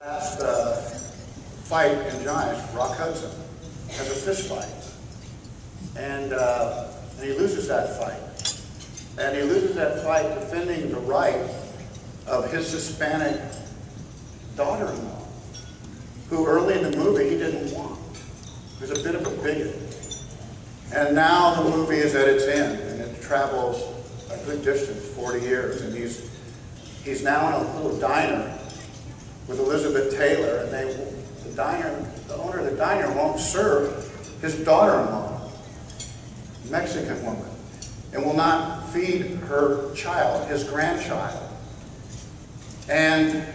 Last fight in Giant, Rock Hudson has a fist fight, and he loses that fight. And he loses that fight defending the right of his Hispanic daughter-in-law, who early in the movie he didn't want. He was a bit of a bigot. And now the movie is at its end, and it travels a good distance, 40 years, and he's now in a little diner with Elizabeth Taylor, and the owner of the diner won't serve his daughter-in-law, Mexican woman, and will not feed her child, his grandchild. And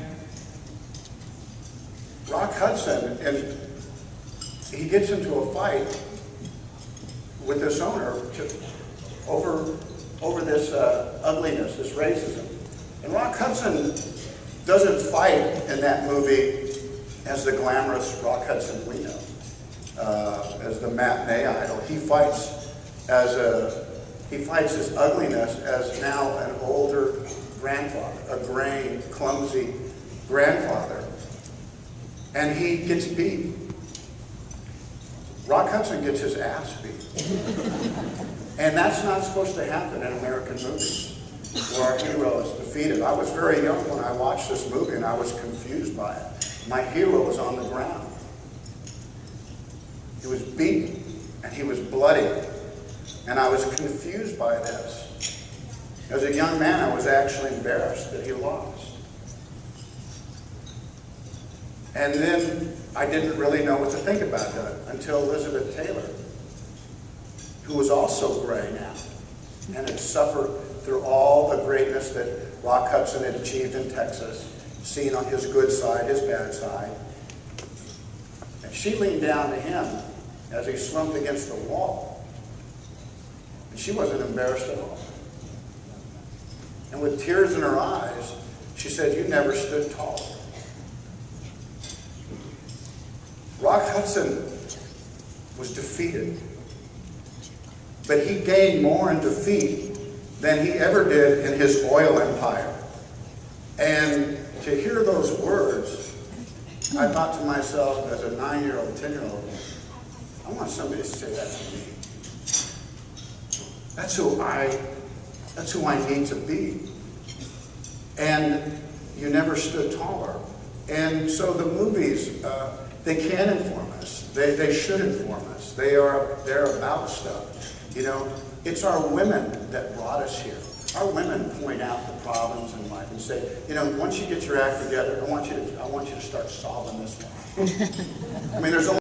Rock Hudson, and he gets into a fight with this owner over this ugliness, this racism. And Rock Hudson doesn't fight in that movie as the glamorous Rock Hudson we know, as the matinee idol. He fights his ugliness as now an older grandfather, a graying, clumsy grandfather, and he gets beat. Rock Hudson gets his ass beat, and that's not supposed to happen in American movies, where our hero is defeated. I was very young when I watched this movie, and I was confused by it. My hero was on the ground. He was beaten, and he was bloody, and I was confused by this. As a young man, I was actually embarrassed that he lost. And then I didn't really know what to think about that until Elizabeth Taylor, who was also gray now, and had suffered through all the greatness that Rock Hudson had achieved in Texas, seen on his good side, his bad side. And she leaned down to him as he slumped against the wall. And she wasn't embarrassed at all. And with tears in her eyes, she said, "You never stood tall." Rock Hudson was defeated, but he gained more in defeat than he ever did in his oil empire. And to hear those words, I thought to myself as a 9-year-old, 10-year-old, I want somebody to say that to me. That's who I need to be. And you never stood taller. And so the movies, they can inform us. They should inform us. They're about stuff. You know, it's our women that brought us here. Our women point out the problems in life and say, you know, once you get your act together, I want you to start solving this one. I mean, there's only